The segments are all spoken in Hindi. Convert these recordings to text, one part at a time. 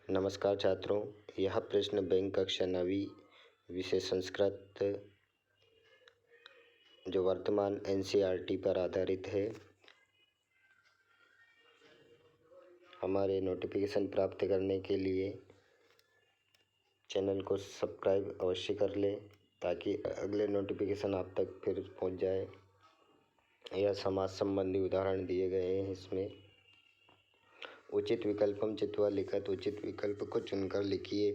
नमस्कार छात्रों, यह प्रश्न बैंक कक्षा 9वीं विषय संस्कृत जो वर्तमान एनसीईआरटी पर आधारित है। हमारे नोटिफिकेशन प्राप्त करने के लिए चैनल को सब्सक्राइब अवश्य कर लें ताकि अगले नोटिफिकेशन आप तक फिर पहुंच जाए। यह समाज संबंधी उदाहरण दिए गए हैं। इसमें उचित विकल्पम चित्वा लिखत, उचित विकल्प को चुनकर लिखिए।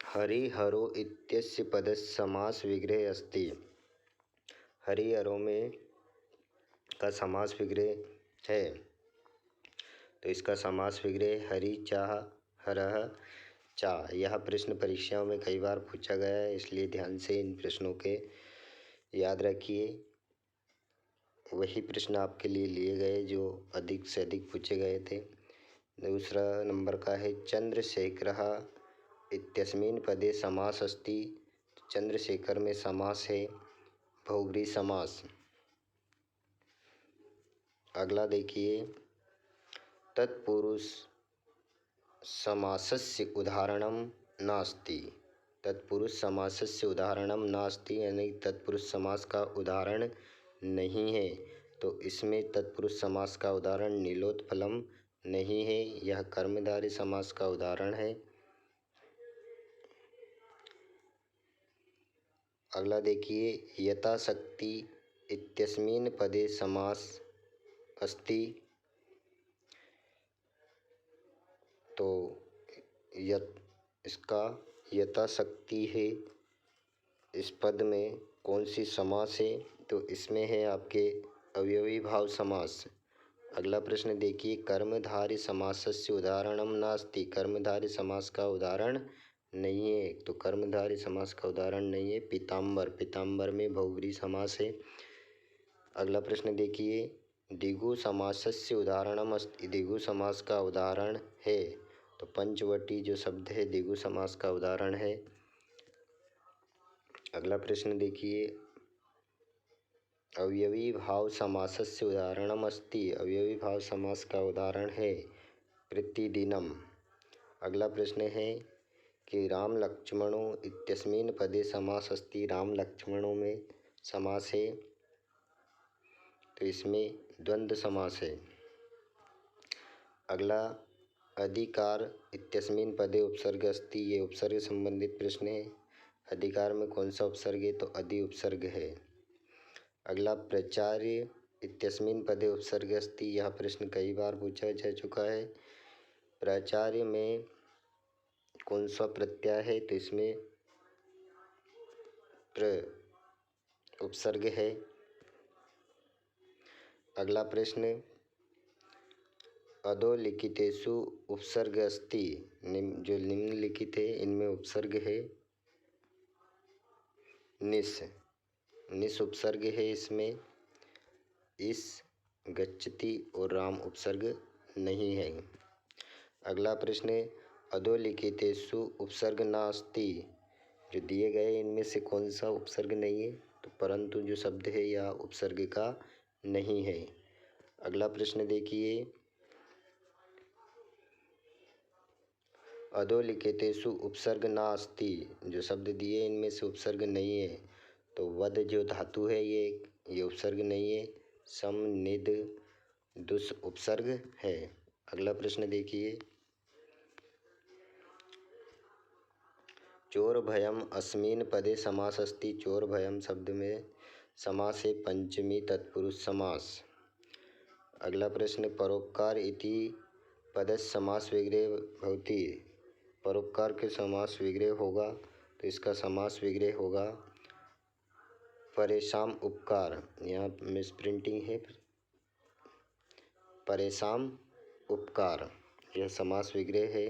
हरिहरो इत्यस्य पदस्य समास विग्रह अस्ति। हरिहरो में का समास विग्रह है, तो इसका समास विग्रह हरि चाह हरह चा। यह प्रश्न परीक्षाओं में कई बार पूछा गया है, इसलिए ध्यान से इन प्रश्नों के याद रखिए। वही प्रश्न आपके लिए लिए गए जो अधिक से अधिक पूछे गए थे। दूसरा नंबर का है चंद्रशेखरः इत्यस्मिन् पदे समास अस्ति। चंद्रशेखर में समास है बहुव्रीहि समास। अगला देखिए, तत्पुरुष समासस्य उदाहरणं नास्ति। तत्पुरुष समासस्य उदाहरणं नास्ति यानी तत्पुरुष समास का उदाहरण नहीं है, तो इसमें तत्पुरुष समास का उदाहरण नीलोत्पलम नहीं है, यह कर्मधारय समास का उदाहरण है। अगला देखिए, यथाशक्ति इत्यस्मिन् पदे समास अस्ति। तो इसका यथाशक्ति है, इस पद में कौन सी समास है, तो इसमें है आपके अवयवी भाव समास। अगला प्रश्न देखिए, कर्मधारय समासस्य उदाहरणं नास्ति। कर्मधारय समास का उदाहरण नहीं है, तो कर्मधारय समास का उदाहरण नहीं है पीताम्बर। पीताम्बर में बहुव्रीहि समास है। अगला प्रश्न देखिए, दिगु समासस्य उदाहरणम अस्ति। दिगु समास का उदाहरण है, तो पंचवटी जो शब्द है दिगु समास का उदाहरण है। अगला प्रश्न देखिए, अवयवी भाव समासस्य उदाहरणम अस्ति। अवयवी भाव समास का उदाहरण है प्रतिदिनम। अगला प्रश्न है कि राम लक्ष्मणों इत्यस्मिन् पदे समास अस्ति। राम लक्ष्मणों में समास है, तो इसमें द्वंद्व समास है। अगला, अधिकार इत्यस्मिन् पदे उपसर्ग अस्ति। ये उपसर्ग संबंधित प्रश्न है। अधिकार में कौन सा उपसर्ग है, तो अधि उपसर्ग है। अगला, प्राचार्य इत्यस्मिन् पदे उपसर्ग अस्ति। यह प्रश्न कई बार पूछा जा चुका है। प्राचार्य में कौन सा प्रत्यय है, तो इसमें उपसर्ग है। अगला प्रश्न, अधोलिखितेषु उपसर्ग अस्ति। जो निम्नलिखित है इनमें उपसर्ग है निस। निस उपसर्ग है इसमें। इस, गच्छति और राम उपसर्ग नहीं है। अगला प्रश्न, अधोलिखितेषु उपसर्ग नास्ति। जो दिए गए इनमें से कौन सा उपसर्ग नहीं है, तो परंतु जो शब्द है यह उपसर्ग का नहीं है। अगला प्रश्न देखिए, अधोलिखितेषु उपसर्ग नास्ति। जो शब्द दिए इनमें से उपसर्ग नहीं है, तो वध जो धातु है ये उपसर्ग नहीं है। सम निध दुस उपसर्ग है। अगला प्रश्न देखिए, चोर भयम अस्मिन् पदे समास अस्ति। चोर भयम शब्द में समास है पंचमी तत्पुरुष समास। अगला प्रश्न, परोपकार इति पदस्य समास विग्रह भवति। परोपकार के समास विग्रह होगा, तो इसका समास विग्रह होगा परेशान उपकार। यहाँ मिस प्रिंटिंग है, परेशान उपकार, यह समास विग्रह है।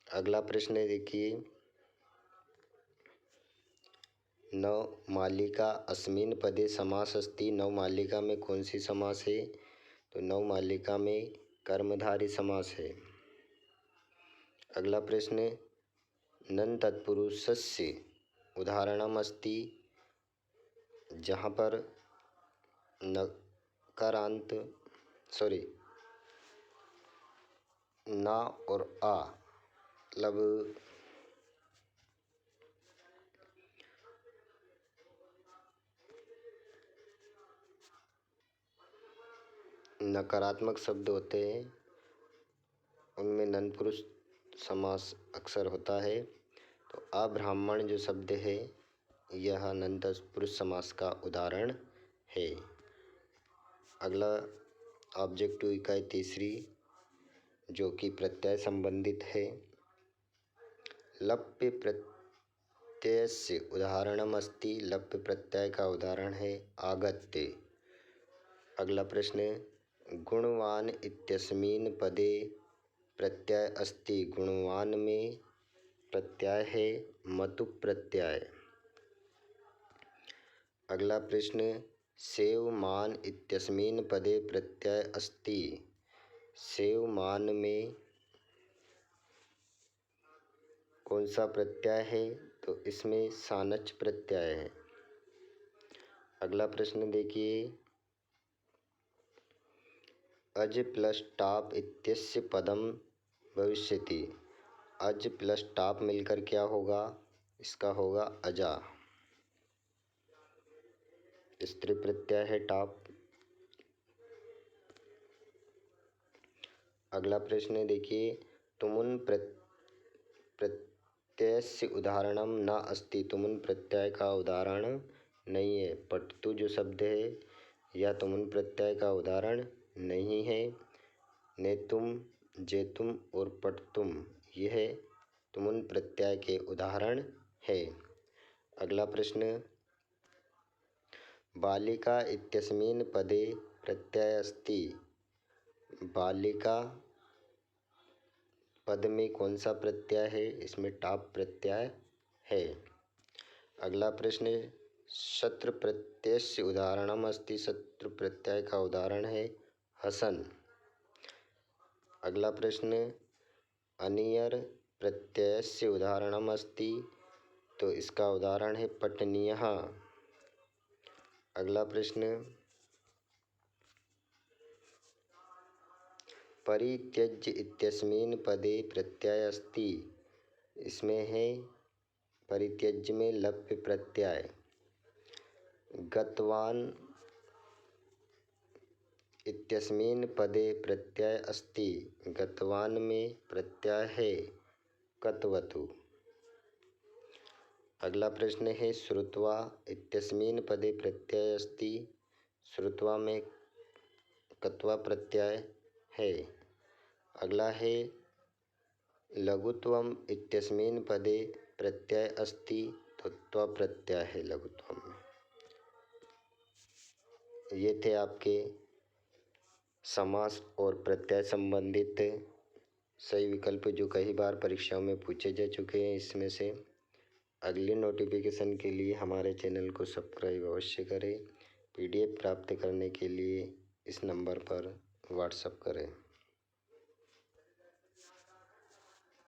अगला प्रश्न देखिए, नवमालिका अस्मिन् पदे समास अस्ति। नवमालिका में कौन सी समास है, तो नवमालिका में कर्मधारय समास है। अगला प्रश्न, नन तत्पुरुषस्य उदाहरणम अस्ति। जहाँ पर नकारांत ना और आ मतलब नकारात्मक शब्द होते हैं, उनमें ननपुरुष समास अक्सर होता है। तो अब्राह्मण जो शब्द है यह ननतत्पुरुष समास का उदाहरण है। अगला ऑब्जेक्टिव इकाई तीसरी जो कि प्रत्यय संबंधित है। लप्य प्रत्ययस्य उदाहरणमस्ति। लप्य प्रत्यय का उदाहरण है आगत्य। अगला प्रश्न, गुणवान इत्यस्मिन् पदे प्रत्यय अस्ति। गुणवान में प्रत्यय है मतु प्रत्यय। अगला प्रश्न, सेवमान इत्यस्मिन् पदे प्रत्यय अस्ति। सेवमान में कौन सा प्रत्यय है? तो इसमें सानच प्रत्यय है। अगला प्रश्न देखिए, अज प्लस टाप इत्यस्य पदम भविष्यति। अज प्लस टाप मिलकर क्या होगा? इसका होगा अजा। स्त्री प्रत्यय है टाप। अगला प्रश्न देखिए, तुमुन प्रत्ययस्य उदाहरणम न अस्ति। तुमुन प्रत्यय का उदाहरण नहीं है। पठतु जो शब्द है यह तुमुन प्रत्यय का उदाहरण नहीं है। नेतुम, जेतुम और पठतुम यह तुमुन प्रत्यय के उदाहरण है। अगला प्रश्न, बालिका इत्यस्मिन् पदे प्रत्यय अस्ति। बालिका पद में कौन सा प्रत्यय है? इसमें टाप प्रत्यय है। अगला प्रश्न, शत्रु प्रत्ययस्य उदाहरणम अस्ति। शत्रु प्रत्यय का उदाहरण है हसन। अगला प्रश्न, अनियर प्रत्ययस्य उदाहरणम अस्ति। तो इसका उदाहरण है पठनीयः। अगला प्रश्न, परित्यज्य इत्यस्मिन् पदे प्रत्यय अस्ति। इसमें है परित्यज्य में लप्य प्रत्यय। गतवान इत्यस्मिन् पदे प्रत्यय अस्ति। गतवान में प्रत्यय है कतवतु। अगला प्रश्न है, श्रुत्वा इत्यस्मिन् पदे प्रत्यय अस्ति। श्रुत्वा में कत्वा प्रत्यय है। अगला है, लघुत्वम इत्यस्मिन् पदे प्रत्यय अस्ति। तो त्वा प्रत्यय है लघुत्वम में। ये थे आपके समास और प्रत्यय संबंधित सही विकल्प जो कई बार परीक्षाओं में पूछे जा चुके हैं। इसमें से अगली नोटिफिकेशन के लिए हमारे चैनल को सब्सक्राइब अवश्य करें। PDF प्राप्त करने के लिए इस नंबर पर व्हाट्सएप करें।